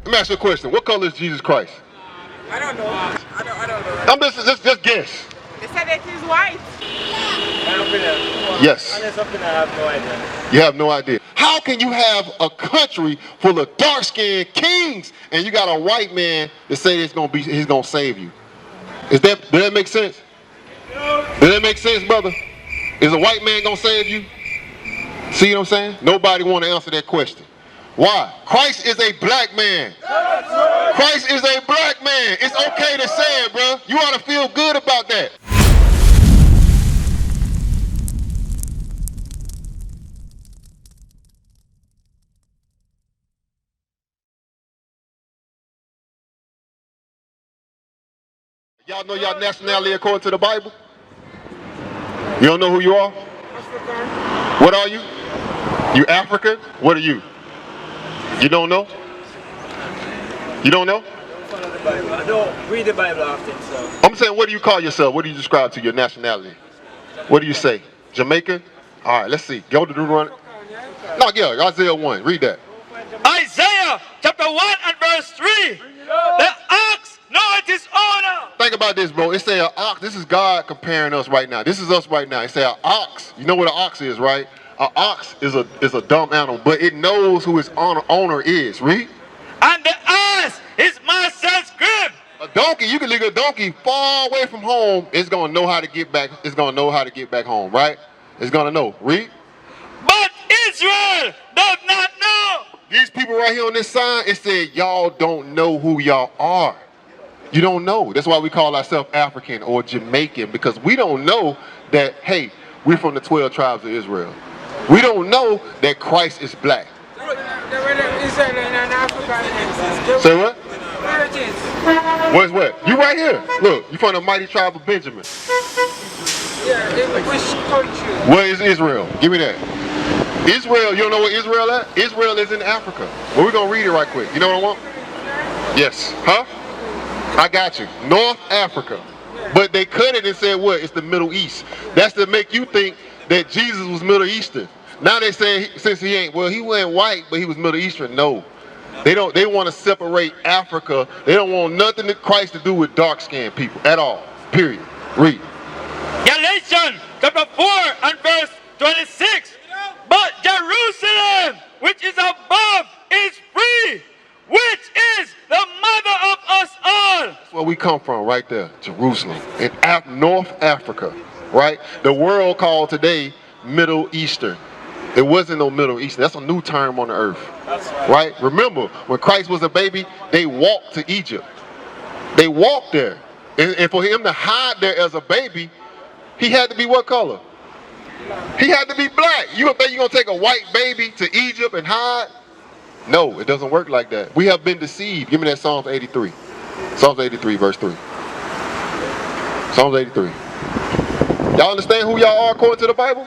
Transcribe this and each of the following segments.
Let me ask you a question. What color is Jesus Christ? I don't know. I don't know. I'm just guess. They said it is white. Yes. That's something I have no idea. You have no idea. How can you have a country full of dark-skinned kings and you got a white man that say he's gonna save you? Does that make sense? Does that make sense, brother? Is a white man gonna save you? See what I'm saying? Nobody want to answer that question. Why? Christ is a black man. Christ is a black man. It's okay to say it, bro. You ought to feel good about that. Y'all know y'all nationality according to the Bible? You don't know who you are? What are you? You African? What are you? You don't know? You don't know? I don't read the Bible often, so. I'm saying, what do you call yourself? What do you describe to your nationality? What do you say? Jamaican? All right, let's see. Go to Deuteronomy. No, yeah, Isaiah 1. Read that. Isaiah chapter 1 and verse 3. The ox knoweth his owner. Think about this, bro. It say an ox. This is God comparing us right now. This is us right now. It say an ox. You know what an ox is, right? An ox is a dumb animal, but it knows who its owner is. Read. And the ass is master's grip. A donkey, you can leave a donkey far away from home. It's gonna know how to get back. It's gonna know how to get back home, right? It's gonna know. Read. But Israel does not know. These people right here on this sign, it said y'all don't know who y'all are. You don't know. That's why we call ourselves African or Jamaican, because we don't know that, hey, we're from the 12 tribes of Israel. We don't know that Christ is black. Say what? Where's what? You right here. Look, you from the mighty tribe of Benjamin. Yeah, which country? Where is Israel? Give me that. Israel, you don't know where Israel at? Israel is in Africa. Well, we're going to read it right quick. You know what I want? Yes. Huh? I got you. North Africa. But they cut it and said what? It's the Middle East. That's to make you think that Jesus was Middle Eastern. Now they say since he ain't, well, he wasn't white, but he was Middle Eastern. No. They want to separate Africa. They don't want nothing to Christ to do with dark-skinned people at all. Period. Read. Galatians chapter 4 and verse 26. But Jerusalem, which is above, is free, which is the mother of us all. That's where we come from, right there, Jerusalem, in North Africa, right? The world called today Middle Eastern. It wasn't no Middle Eastern. That's a new term on the earth, That's right? Remember, when Christ was a baby, they walked to Egypt. They walked there. And for him to hide there as a baby, he had to be what color? He had to be black. You think you're going to take a white baby to Egypt and hide? No, it doesn't work like that. We have been deceived. Give me that Psalms 83. Psalms 83, verse 3. Psalms 83. Y'all understand who y'all are according to the Bible?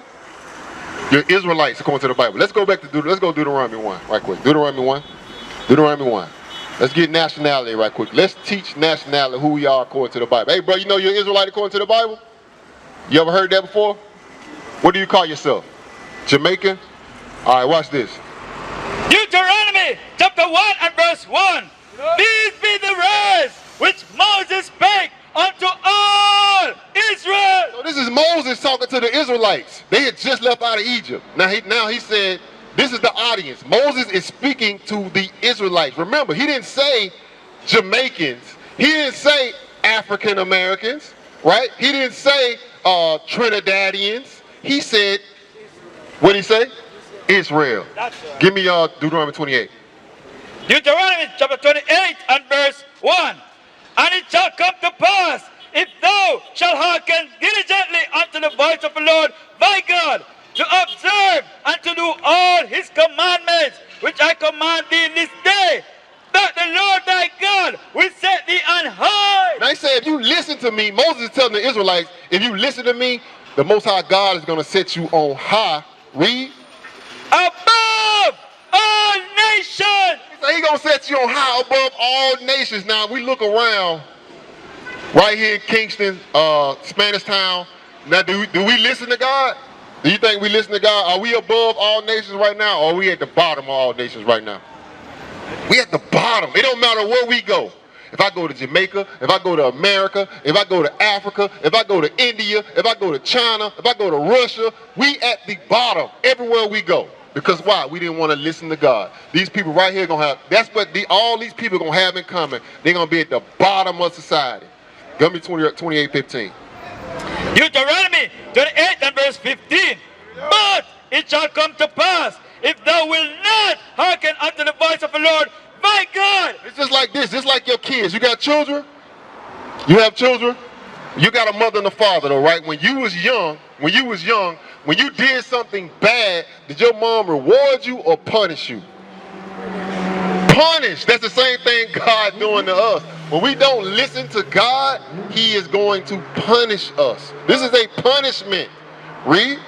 You're Israelites according to the Bible. Let's go back to let's go Deuteronomy 1 right quick. Deuteronomy 1. Deuteronomy 1. Let's get nationality right quick. Let's teach nationality who we are according to the Bible. Hey, bro, you know you're Israelite according to the Bible? You ever heard that before? What do you call yourself? Jamaican? All right, watch this. Deuteronomy chapter 1 and verse 1. These be the words which Moses spake unto all Israel. So this is Moses talking to the Israelites. They had just left out of Egypt. Now he said, this is the audience. Moses is speaking to the Israelites. Remember, he didn't say Jamaicans. He didn't say African Americans, right? He didn't say Trinidadians. He said, what did he say? Israel. Give me Deuteronomy 28. Deuteronomy chapter 28 and verse 1. And it shall come to pass, if thou shalt hearken diligently unto the voice of the Lord thy God, to observe and to do all his commandments, which I command thee this day, that the Lord thy God will set thee on high. Now he said, if you listen to me, Moses is telling the Israelites, if you listen to me, the Most High God is going to set you on high. Read. Above all nations. He's going to set you on high above all nations. Now, we look around right here in Kingston, Spanish Town. Now, do we listen to God? Do you think we listen to God? Are we above all nations right now, or are we at the bottom of all nations right now? We at the bottom. It don't matter where we go. If I go to Jamaica, if I go to America, if I go to Africa, if I go to India, if I go to China, if I go to Russia, we at the bottom everywhere we go. Because why? We didn't want to listen to God. These people right here gonna have, that's what all these people gonna have in common. They're gonna be at the bottom of society. Give me 28:15. Deuteronomy 28 and verse 15. But it shall come to pass, if thou wilt not hearken unto the voice of the Lord, my God. It's just like this, just like your kids. You got children? You have children? You got a mother and a father though, right? When you was young, when you did something bad, did your mom reward you or punish you? Punish. That's the same thing God doing to us. When we don't listen to God, he is going to punish us. This is a punishment. Read.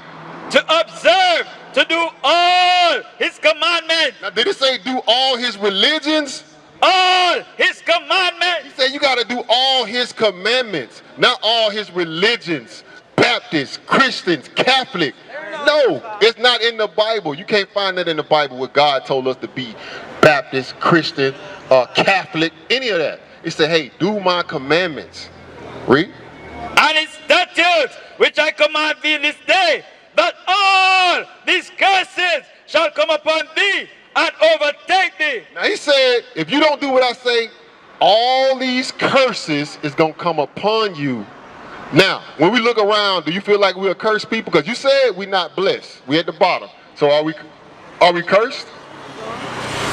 To observe, to do all his commandments. Now, did it say do all his religions? All his commandments. He said you got to do all his commandments, not all his religions. Baptists, Christians, Catholic. No, it's not in the Bible. You can't find that in the Bible where God told us to be Baptist, Christian, Catholic, any of that. It said, hey, do my commandments. Read. And his statutes, which I command thee this day, that all these curses shall come upon thee and overtake thee. Now he said, if you don't do what I say, all these curses is going to come upon you. Now, when we look around, do you feel like we're cursed people? Because you said we're not blessed. We're at the bottom. So are we cursed?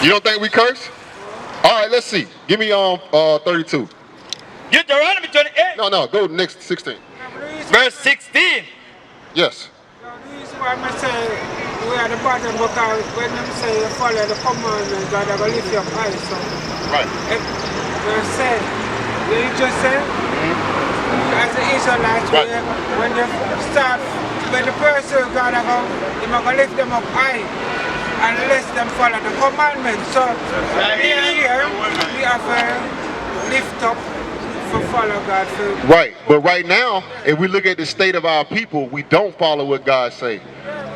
You don't think we cursed? All right, let's see. Give me 32. Deuteronomy 28. No, go next 16. Verse 16. Yes. The reason why I say we are the bottom because when them say you follow the commandments, God will lift your eyes. So Right. they say, you just say, as the Israelites, Right. when the person God he's going to lift them up high unless them follow the commandments. So here we have to lift up for follow God. Right, but right now, if we look at the state of our people, we don't follow what God say.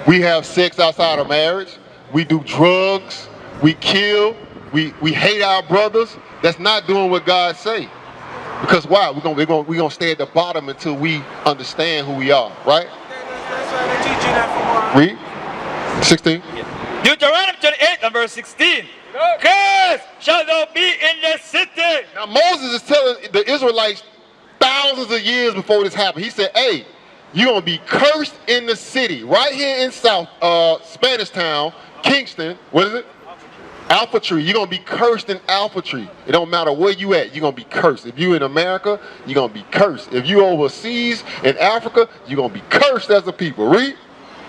We have sex outside of marriage. We do drugs. We kill. We hate our brothers. That's not doing what God say. Because why? We're gonna stay at the bottom until we understand who we are, right? That's why they're teaching that for more. Read. 16. Deuteronomy 28 and verse 16. Cursed shall thou be in the city. Now Moses is telling the Israelites thousands of years before this happened. He said, hey, you're going to be cursed in the city. Right here in South Spanish Town, Kingston, what is it? Alpha Tree. You're going to be cursed in Alpha Tree. It don't matter where you at, you're going to be cursed. If you in America, you're going to be cursed. If you overseas in Africa, you're going to be cursed as a people. Read.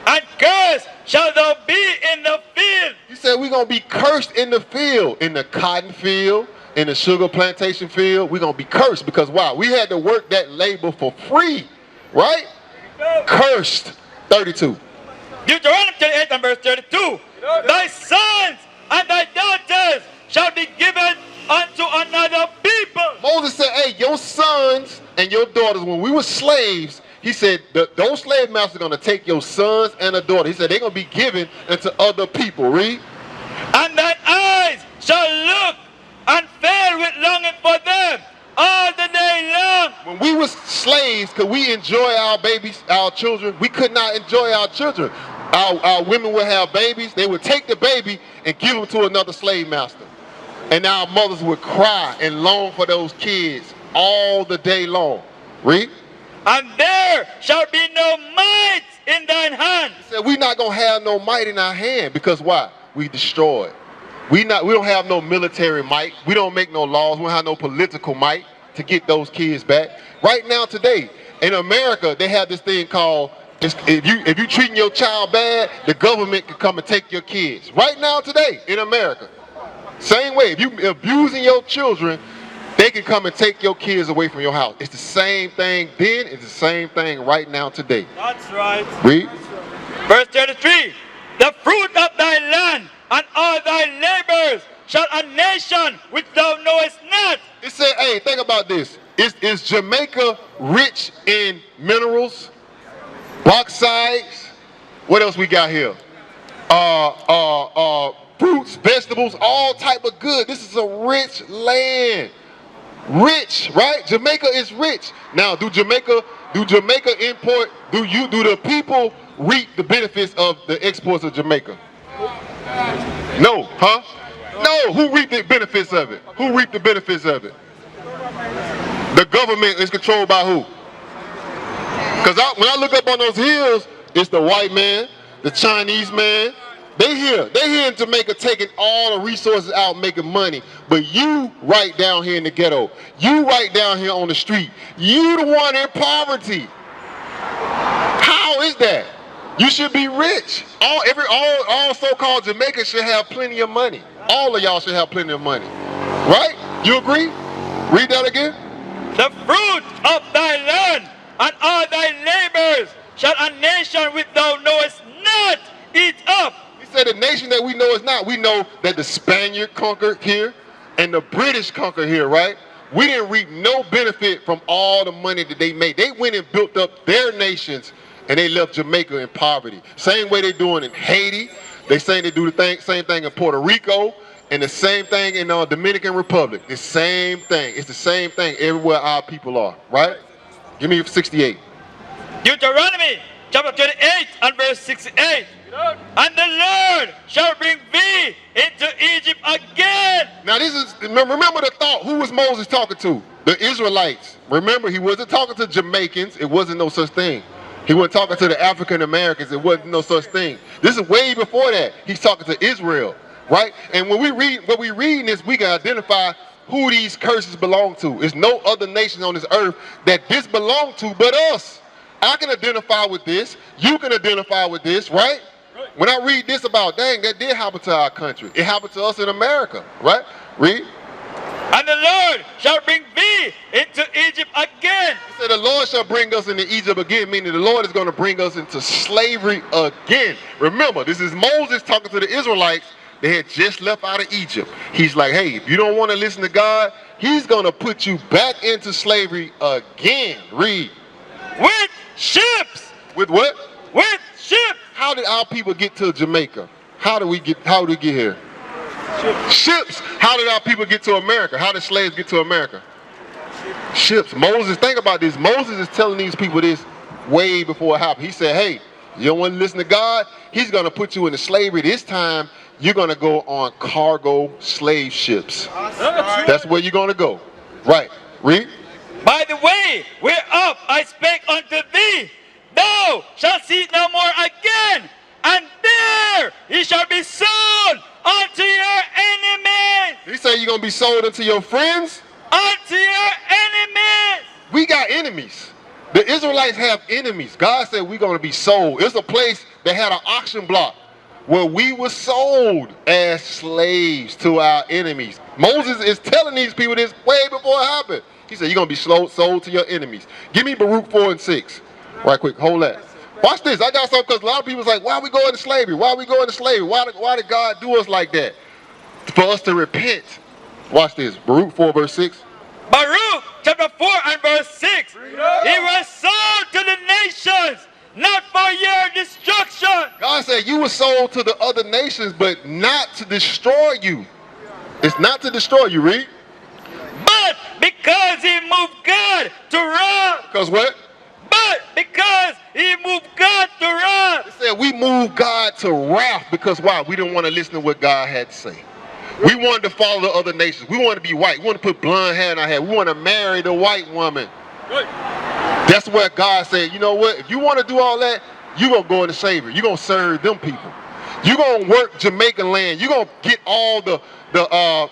And cursed shall thou be in the field. He said we're going to be cursed in the field, in the cotton field, in the sugar plantation field. We're going to be cursed because why? We had to work that labor for free, right? Cursed. 32. Deuteronomy 28 and verse 32. Thy sons and thy daughters shall be given unto another people. Moses said, hey, your sons and your daughters, when we were slaves, he said, those slave masters are going to take your sons and a daughter. He said, they're going to be given unto other people. Read. And thine eyes shall look and fail with longing for them all the day long. When we were slaves, could we enjoy our babies, our children? We could not enjoy our children. Our women would have babies. They would take the baby and give them to another slave master. And our mothers would cry and long for those kids all the day long. Read. And there shall be no might in thine hand. He said, we're not going to have no might in our hand because why? We destroyed. We don't have no military might. We don't make no laws. We don't have no political might to get those kids back. Right now today, in America, they have this thing called, if you treating your child bad, the government can come and take your kids. Right now today, in America. Same way, if you abusing your children, they can come and take your kids away from your house. It's the same thing then, it's the same thing right now today. That's right. Read. Verse 33. The fruit of thy land and all thy labors shall a nation which thou knowest not. It said, hey, think about this. Is Jamaica rich in minerals, bauxite? What else we got here? fruits, vegetables, all type of good. This is a rich land. Rich, right? Jamaica is rich. Now, do Jamaica import, do the people reap the benefits of the exports of Jamaica? No, huh? No, who reap the benefits of it? Who reap the benefits of it? The government is controlled by who? Because when I look up on those hills, it's the white man, the Chinese man. They here in Jamaica taking all the resources out, making money. But you right down here in the ghetto, you right down here on the street, you the one in poverty. How is that? You should be rich. All so-called Jamaicans should have plenty of money. All of y'all should have plenty of money. Right? You agree? Read that again. The fruit of thy land and all thy labors shall a nation which thou knowest not eat up. He said the nation that we know is not. We know that the Spaniard conquered here and the British conquered here, right? We didn't reap no benefit from all the money that they made. They went and built up their nations and they left Jamaica in poverty. Same way they're doing in Haiti. They say they do the same thing in Puerto Rico and the same thing in the Dominican Republic. The same thing. It's the same thing everywhere our people are, right? Give me 68. Deuteronomy chapter 28 and verse 68. And the Lord shall bring thee into Egypt again. Now remember the thought. Who was Moses talking to? The Israelites. Remember, he wasn't talking to Jamaicans. It wasn't no such thing. He wasn't talking to the African Americans. It wasn't no such thing. This is way before that. He's talking to Israel, right? And when we read this, we can identify who these curses belong to. There's no other nation on this earth that this belongs to but us. I can identify with this. You can identify with this, right? When I read this about, dang, that did happen to our country. It happened to us in America, right? Read. And the Lord shall bring thee into Egypt again. He said the Lord shall bring us into Egypt again, meaning the Lord is going to bring us into slavery again. Remember, this is Moses talking to the Israelites. They had just left out of Egypt. He's like, hey, if you don't want to listen to God, he's going to put you back into slavery again. Read. With ships. With what? With ships. How did our people get to Jamaica? How did we get here? Ships. How did our people get to America? How did slaves get to America? Ships. Moses, think about this. Moses is telling these people this way before it happened. He said, hey, you don't want to listen to God? He's going to put you into slavery. This time, you're going to go on cargo slave ships. That's where you're going to go. Right. Read. By the way, whereof I spake unto thee, thou shalt see it no more again, and there he shall be sold unto your enemies. He said you're going to be sold unto your friends? Unto your enemies. We got enemies. The Israelites have enemies. God said we're going to be sold. It's a place that had an auction block where we were sold as slaves to our enemies. Moses is telling these people this way before it happened. He said you're going to be sold to your enemies. Give me Baruch 4 and 6. Right quick, hold that. Watch this. I got something because a lot of people's like, why are we going to slavery? Why are we going to slavery? Why did God do us like that? For us to repent. Watch this. Baruch 4 verse 6. Baruch chapter 4 and verse 6. He was sold to the nations, not for your destruction. God said you were sold to the other nations, but not to destroy you. It's not to destroy you, read. But because he moved God to wrath. Because what? But because he moved God to wrath. It said we moved God to wrath because why? We didn't want to listen to what God had to say. We wanted to follow the other nations. We wanted to be white. We wanted to put blonde hair in our hair. We want to marry the white woman. Good. That's where God said, you know what? If you want to do all that, you're going to go into slavery. You're going to serve them people. You're going to work Jamaican land. You're going to get all the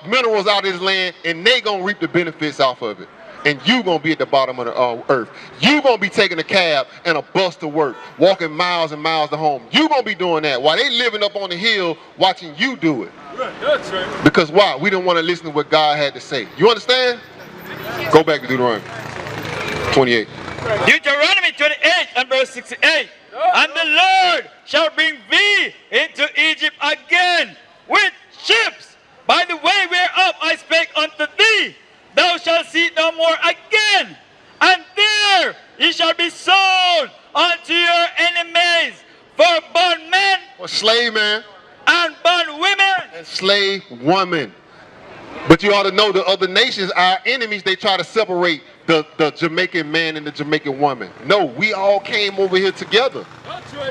minerals out of this land, and they going to reap the benefits off of it. And you're going to be at the bottom of the earth. You're going to be taking a cab and a bus to work, walking miles and miles to home. You're going to be doing that while they living up on the hill watching you do it. Right, that's right. Because why? We didn't want to listen to what God had to say. You understand? Go back to Deuteronomy 28. Deuteronomy 28 and verse 68. And the Lord shall bring thee into Egypt again with ships. By the way whereof I spake unto thee, thou shalt see it no more again. And there ye shall be sold unto your enemies for bondmen, For slave man, and bondwomen, enslaved woman. But you ought to know the other nations, our enemies, they try to separate the Jamaican man and the Jamaican woman. No, we all came over here together.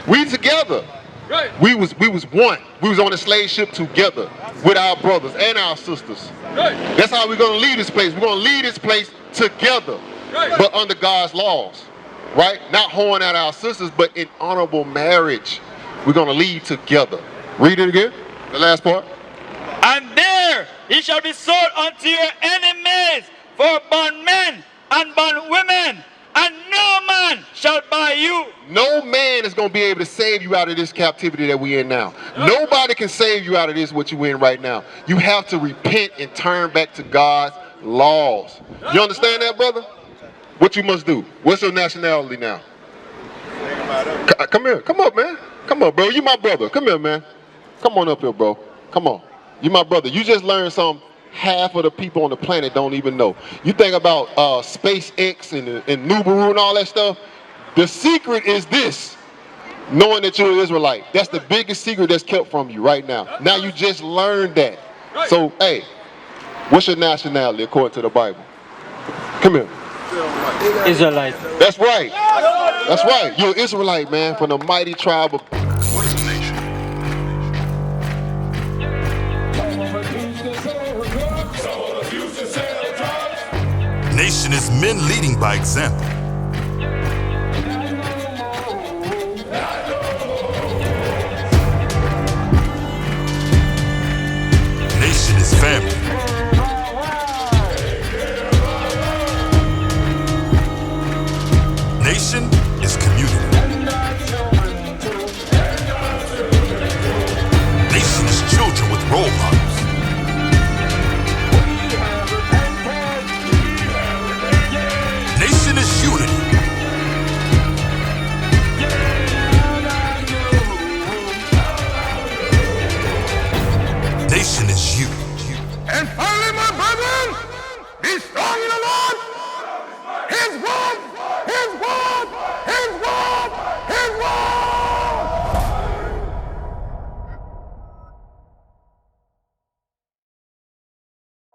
We together. Right. We was one. We was on the slave ship together with our brothers and our sisters. Right. That's how we're gonna lead this place. We're gonna lead this place together, Right. but under God's laws, right? Not whoring at our sisters, but in honorable marriage. We're gonna lead together. Read it again, the last part. And there he shall be sold unto your enemies for bondmen and bondwomen, and no man shall buy you. No man is gonna be able to save you out of this captivity that we in now. Nobody can save you out of this, what you in right now. You have to repent and turn back to God's laws. You understand that, brother? What you must do. What's your nationality now? Come here. Come up, man. Come on, bro. You my brother. Come here, man. Come on up here, bro. Come on. You my brother. You just learned something half of the people on the planet don't even know. You think about SpaceX and Nubaru and all that stuff. The secret is this. Knowing that you're an Israelite. That's the biggest secret that's kept from you right now. Now you just learned that. So, hey, what's your nationality according to the Bible? Come here. Israelite. That's right. That's right. You're an Israelite, man, from the mighty tribe of... What is a nation? Nation is men leading by example.